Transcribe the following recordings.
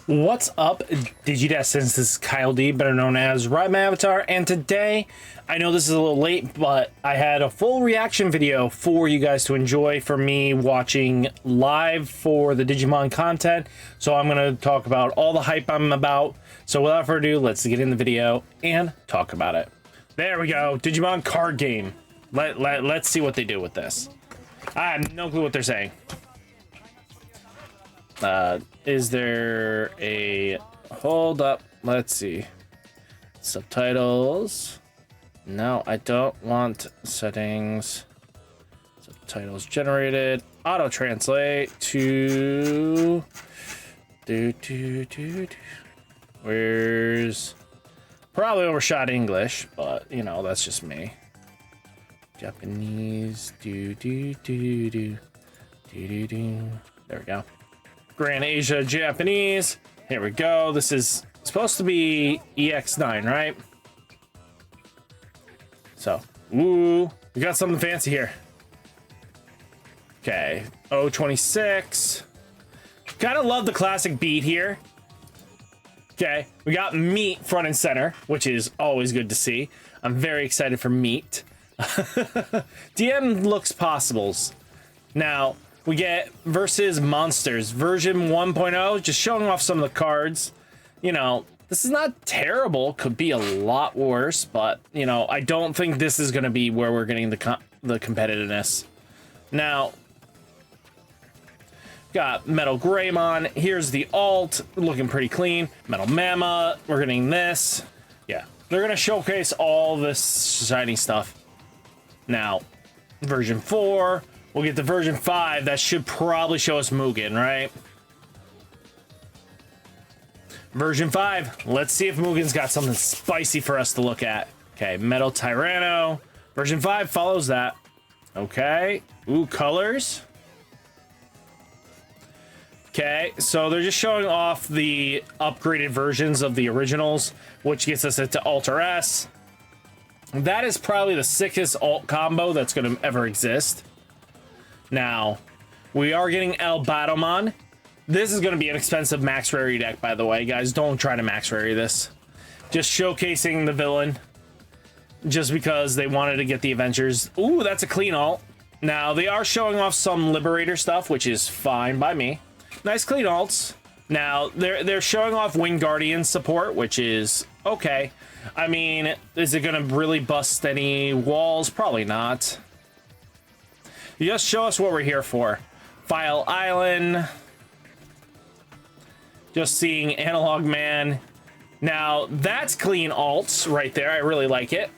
What's up, Digidestined? This is Kyle D, better known as RideMyAvatar, and today, I know this is a little late, but I had a full reaction video for you guys to enjoy for me watching live for the Digimon content, so I'm going to talk about all the hype I'm about. So without further ado, let's get in the video and talk about it. There we go, Digimon card game. Let's see what they do with this. I have no clue what they're saying. Is there a... Hold up. Let's see. Subtitles. No, I don't want settings. Subtitles generated. Auto translate to... Where's... Probably overshot English, but, you know, that's just me. Japanese. There we go. Grand Asia Japanese. Here we go. This is supposed to be EX9, right? So, ooh, we got something fancy here. Okay, 026. Kind of love the classic beat here. Okay, we got meat front and center, which is always good to see. I'm very excited for meat. DM looks possibles. Now, we get versus monsters version 1.0, just showing off some of the cards. You know, this is not terrible. Could be a lot worse, but you know, I don't think this is going to be where we're getting the competitiveness. Now, got Metal Greymon. Here's the alt, looking pretty clean. Metal Mama. We're getting this. Yeah, they're going to showcase all this shiny stuff. Now, version 4. We'll get the version 5. That should probably show us Mugen, right? Version 5. Let's see if Mugen's got something spicy for us to look at. Okay, Metal Tyranno. Version 5 follows that. Okay. Ooh, colors. Okay, so they're just showing off the upgraded versions of the originals, which gets us into Alter S. That is probably the sickest alt combo that's going to ever exist. Now, we are getting El Battlemon. This is going to be an expensive max rarity deck, by the way, guys. Don't try to max rarity this. Just showcasing the villain. Just because they wanted to get the Avengers. Ooh, that's a clean alt. Now, they are showing off some Liberator stuff, which is fine by me. Nice clean alts. Now, they're showing off Winged Guardian support, which is okay. I mean, is it going to really bust any walls? Probably not. You just show us what we're here for. File Island. Just seeing Analog Man. Now, that's clean alts right there. I really like it.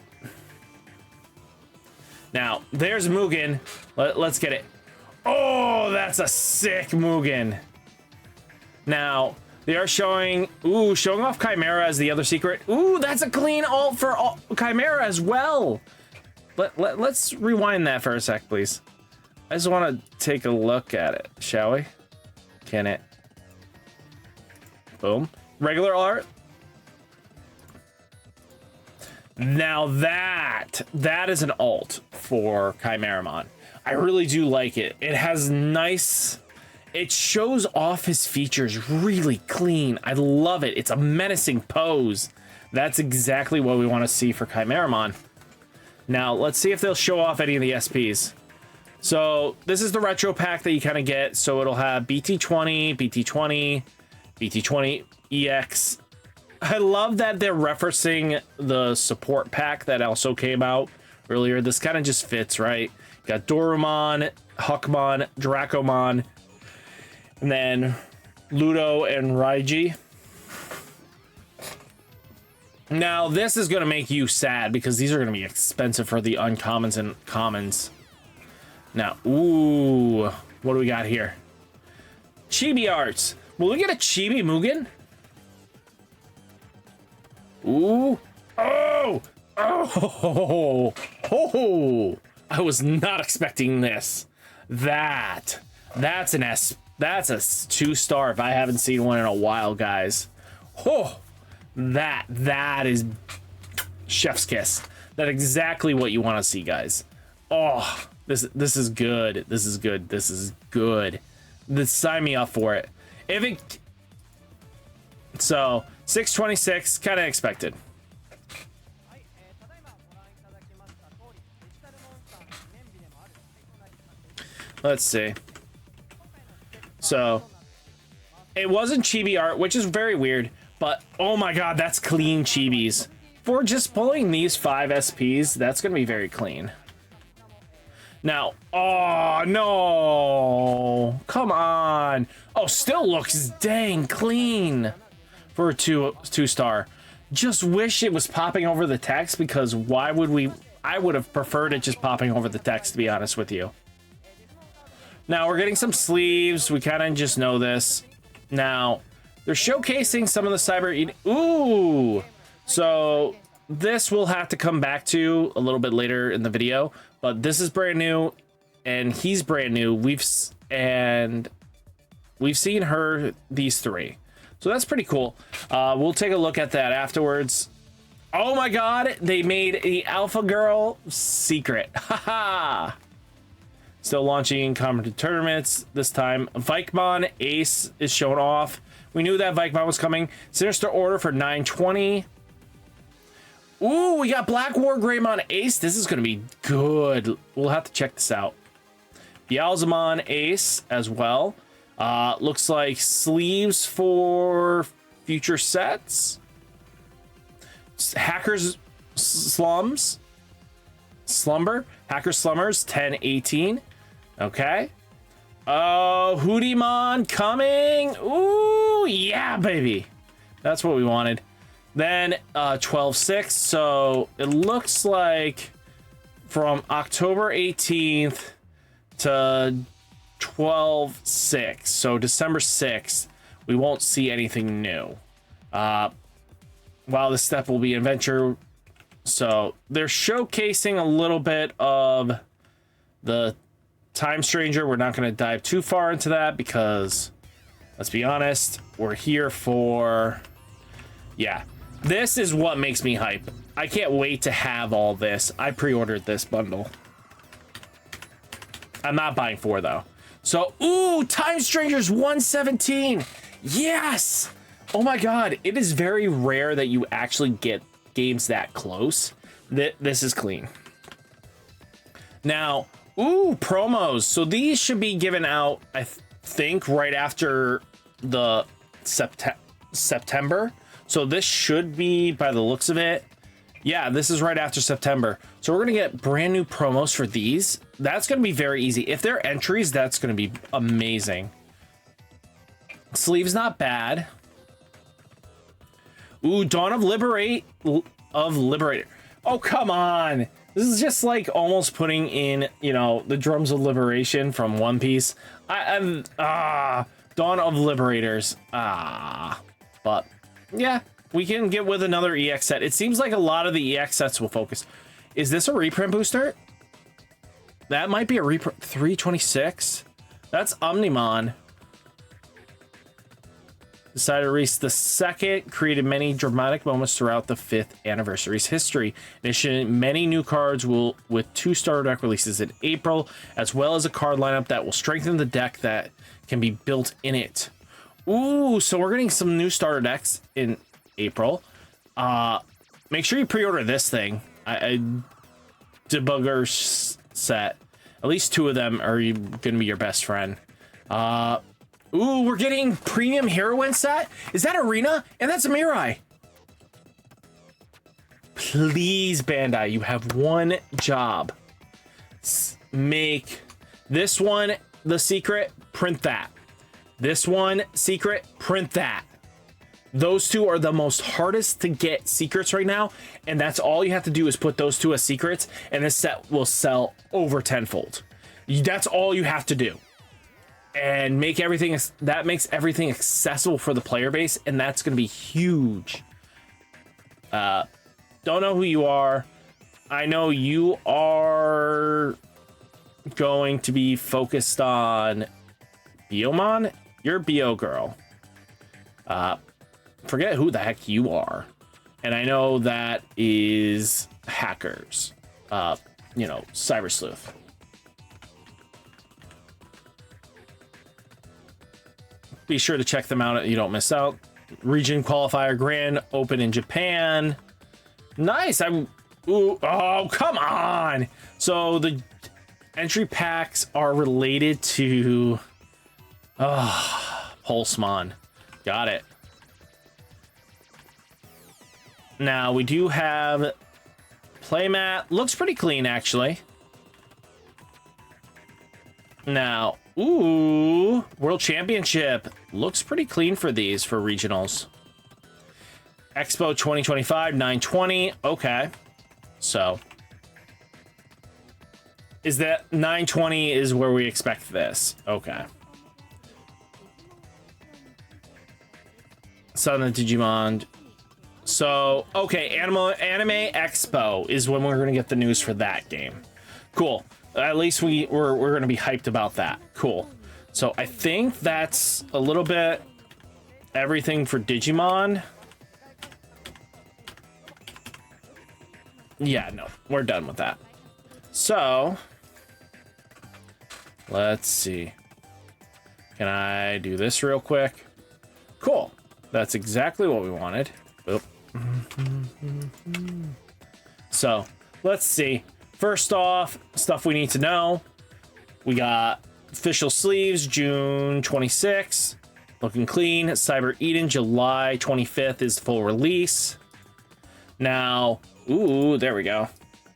Now, there's Mugen. Let's get it. Oh, that's a sick Mugen. Now, they are showing... Ooh, showing off Chimera as the other secret. Ooh, that's a clean alt for Chimera as well. Let's rewind that for a sec, please. I just want to take a look at it, shall we? Can it? Boom. Regular art. Now that is an alt for Chimeramon. I really do like it. It has nice... It shows off his features really clean. I love it. It's a menacing pose. That's exactly what we want to see for Chimeramon. Now, let's see if they'll show off any of the SPs. So this is the retro pack that you kind of get. So it'll have BT20, BT20, BT20 EX. I love that they're referencing the support pack that also came out earlier. This kind of just fits, right? Got Dorumon, Huckmon, Dracomon, and then Ludo and Raiji. Now this is going to make you sad because these are going to be expensive for the uncommons and commons. Now, ooh, what do we got here? Chibi arts. Will we get a Chibi Mugen? Ooh. Oh! Oh! Oh! I was not expecting this. That's an S. That's a 2-star if I haven't seen one in a while, guys. Oh! That is chef's kiss. That's exactly what you want to see, guys. Oh, this is good. This is good. This is good. Sign me up for it. If it... So 626, kind of expected. Let's see. So it wasn't chibi art, which is very weird, but oh my god, that's clean chibis. For just pulling these 5 SPs, that's going to be very clean. Now, oh no, come on. Oh, still looks dang clean for a two star. Just wish it was popping over the text, because why would we? I would have preferred it just popping over the text, to be honest with you. Now we're getting some sleeves. We kind of just know this. Now they're showcasing some of the cyber. Ooh, so this will have to come back to a little bit later in the video. But this is brand new, and he's brand new. We've seen these 3, so that's pretty cool. We'll take a look at that afterwards. Oh my god, they made the Alpha Girl secret. Haha. Still launching competitive tournaments this time. Vikemon Ace is showing off. We knew that Vikemon was coming. Sinister Order for 920. Ooh, we got Black War Greymon Ace. This is going to be good. We'll have to check this out. Beelzemon Ace as well. Looks like sleeves for future sets. Hackers Slumber. Hacker Slumbers 1018. Okay. Hoodymon coming. Ooh, yeah, baby. That's what we wanted. Then 12/6, so it looks like from October 18th to 12/6, so December 6th, we won't see anything new. While this step will be adventure, so they're showcasing a little bit of the Time Stranger. We're not going to dive too far into that because, let's be honest, we're here for, yeah. This is what makes me hype. I can't wait to have all this. I pre-ordered this bundle. I'm not buying 4 though. So, ooh, Time Strangers 117. Yes. Oh my god, it is very rare that you actually get games that close. This is clean. Now, ooh, promos. So these should be given out, I think, right after the September. So this should be, by the looks of it, yeah, this is right after September. So we're going to get brand new promos for these. That's going to be very easy. If they're entries, that's going to be amazing. Sleeves not bad. Ooh, Dawn of Liberator. Oh, come on. This is just like almost putting in, you know, the Drums of Liberation from One Piece. Dawn of Liberators. But yeah, we can get with another EX set. It seems like a lot of the EX sets will focus. Is this a reprint booster? That might be a reprint. 326. That's Omnimon. Decided to release the second, created many dramatic moments throughout the 5th anniversary's history. In addition, many new cards will, with 2 starter deck releases in April, as well as a card lineup that will strengthen the deck that can be built in it. Ooh, so we're getting some new starter decks in April. Make sure you pre-order this thing. Debugger set. At least 2 of them are going to be your best friend. Ooh, we're getting premium heroine set. Is that Arena? And that's a Mirai. Please, Bandai, you have one job. Make this one the secret, print that. This one, secret, print that. Those 2 are the most hardest to get secrets right now, and that's all you have to do is put those 2 as secrets, and this set will sell over tenfold. That's all you have to do. And make everything, that makes everything accessible for the player base, and that's going to be huge. Don't know who you are. I know you are going to be focused on Biomon. You're Bio Girl. Forget who the heck you are. And I know that is Hackers. You know, Cyber Sleuth. Be sure to check them out so you don't miss out. Region qualifier grand open in Japan. Nice. Ooh, oh, come on. So the entry packs are related to Pulsemon. Got it. Now we do have playmat. Looks pretty clean, actually. Now, ooh, World Championship. Looks pretty clean for these, for regionals. Expo 2025, 920. Okay. So, is that 920 is where we expect this? Okay. Southern Digimon. So, okay, Anime Expo is when we're going to get the news for that game. Cool. At least we're going to be hyped about that. Cool. So I think that's a little bit everything for Digimon. Yeah, no, we're done with that. So let's see. Can I do this real quick? Cool. That's exactly what we wanted. Oop. So let's see. First off, stuff we need to know. We got official sleeves, June 26th. Looking clean. Cyber Eden, July 25th is full release. Now, ooh, there we go.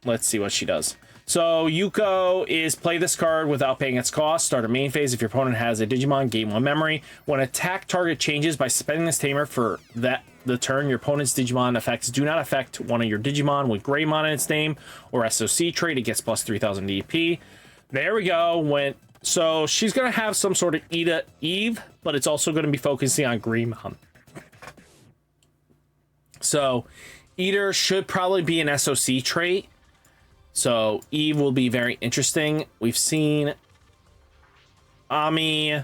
Let's see what she does. So Yuko is play this card without paying its cost. Start a main phase if your opponent has a Digimon, gain 1 memory. When attack target changes by spending this tamer for the turn, your opponent's Digimon effects do not affect one of your Digimon with Greymon in its name or SOC trait. It gets plus 3000 DP. There we go. So she's going to have some sort of Eve, but it's also going to be focusing on Greymon. So Eater should probably be an SOC trait. So Eve will be very interesting. We've seen Ami,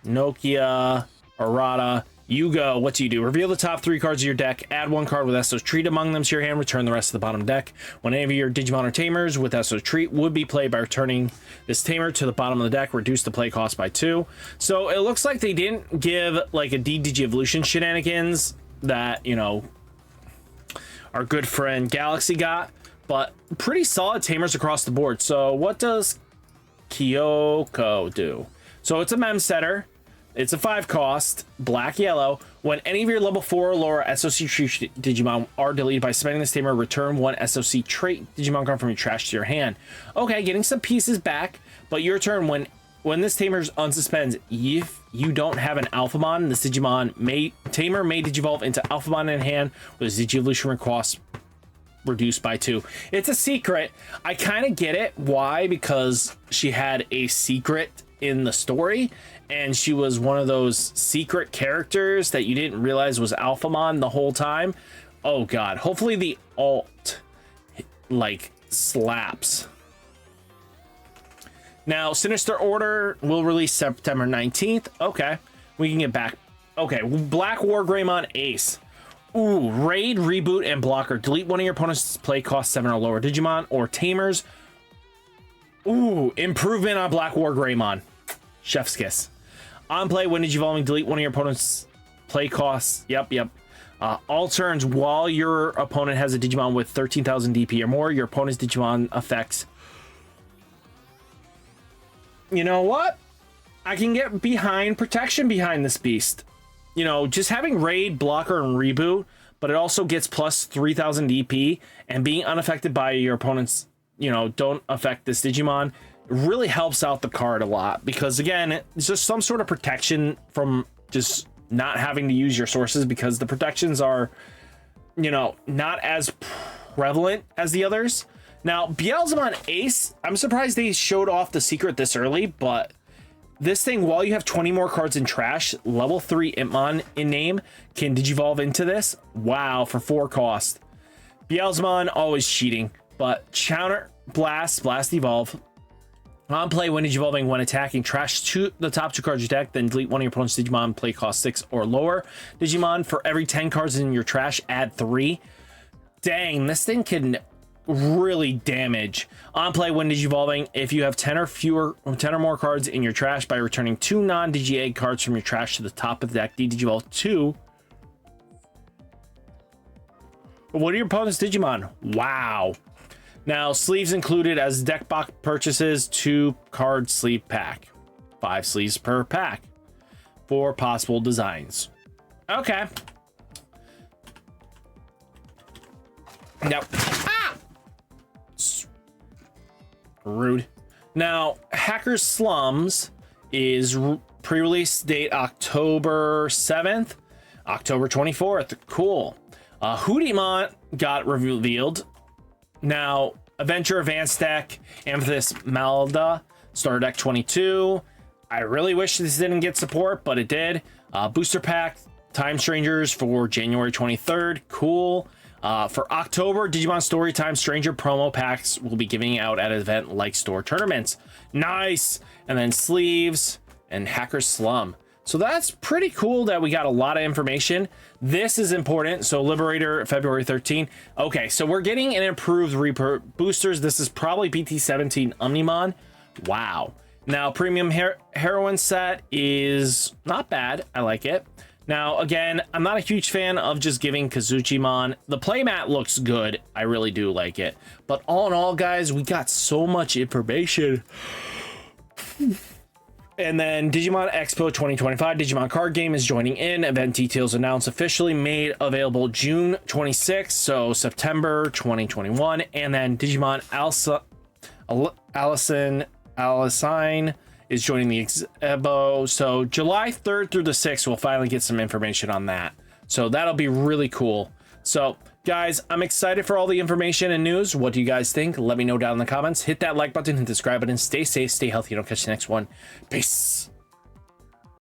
Nokia, Arata. Yugo, what do you do? Reveal the top 3 cards of your deck, add 1 card with Esso's Treat among them to your hand, return the rest of the bottom deck. When any of your Digimon or Tamers with Esso's Treat would be played by returning this Tamer to the bottom of the deck, reduce the play cost by 2. So it looks like they didn't give like a Digivolution shenanigans that, you know, our good friend Galaxy got, but pretty solid Tamers across the board. So what does Kyoko do? So it's a mem setter. It's a 5 cost, black, yellow. When any of your level 4 or lower SOC trait Digimon are deleted by spending this tamer, return 1 SOC trait Digimon card from your trash to your hand. Okay, getting some pieces back, but your turn, when this tamer's unsuspends, if you don't have an Alphamon, this tamer may Digivolve into Alphamon in hand with a Digivolution cost reduced by 2. It's a secret. I kind of get it. Why? Because she had a secret in the story, and she was one of those secret characters that you didn't realize was Alphamon the whole time. Oh god, hopefully the alt like slaps. Now Sinister Order will release September 19th. Okay, we can get back. Okay, Black War Greymon Ace. Ooh, raid, reboot, and blocker. Delete one of your opponent's play cost 7 or lower Digimon or Tamers. Ooh, improvement on Black War Greymon. Chef's kiss. On play, when Digivolving, delete one of your opponent's play costs. Yep. All turns while your opponent has a Digimon with 13,000 DP or more, your opponent's Digimon affects. You know what? I can get behind protection behind this beast. You know, just having raid, blocker, and reboot, but it also gets plus 3,000 DP, and being unaffected by your opponent's, you know, don't affect this Digimon really helps out the card a lot, because again, it's just some sort of protection from just not having to use your sources, because the protections are, you know, not as prevalent as the others. Now, Beelzemon Ace, I'm surprised they showed off the secret this early, but this thing, while you have 20 more cards in trash, level 3 Impmon in name can Digivolve into this. Wow, for 4 cost. Beelzemon, always cheating, but Counter, Blast, Evolve. On play, when Digivolving, when attacking, trash the top 2 cards of your deck, then delete one of your opponent's Digimon, play cost 6 or lower. Digimon, for every 10 cards in your trash, add 3. Dang, this thing can really damage. On play, when Digivolving, if you have 10 or more cards in your trash, by returning 2 non-Digi Egg cards from your trash to the top of the deck, Digivolve 2 What are your opponent's Digimon? Wow. Now, sleeves included as deck box purchases, 2 card sleeve pack. 5 sleeves per pack. 4 possible designs. Okay. Now, rude. Now, Hacker's Slums is pre-release date October 7th, October 24th. Cool. Hoodimon got revealed. Now, Adventure Advanced Deck, Amethyst Malda, Starter Deck 22. I really wish this didn't get support, but it did. Booster Pack, Time Strangers for January 23rd. Cool. For October, Digimon Storytime Stranger promo packs will be giving out at an event like store tournaments. Nice. And then sleeves and Hacker's Slum. So that's pretty cool that we got a lot of information. This is important. So Liberator, February 13. Okay, so we're getting an improved Reaper boosters. This is probably BT17 Omnimon. Wow. Now, Premium Heroine set is not bad. I like it. Now, again, I'm not a huge fan of just giving Kazuchimon. The playmat looks good. I really do like it. But all in all, guys, we got so much information. And then Digimon Expo 2025, Digimon card game is joining in. Event details announced officially, made available June 26th, so September 2021. And then Digimon Alicine is joining the Expo. So July 3rd through the 6th, we'll finally get some information on that. So that'll be really cool. So guys, I'm excited for all the information and news. What do you guys think? Let me know down in the comments. Hit that like button, hit the subscribe button. Stay safe, stay healthy. Don't catch the next one. Peace.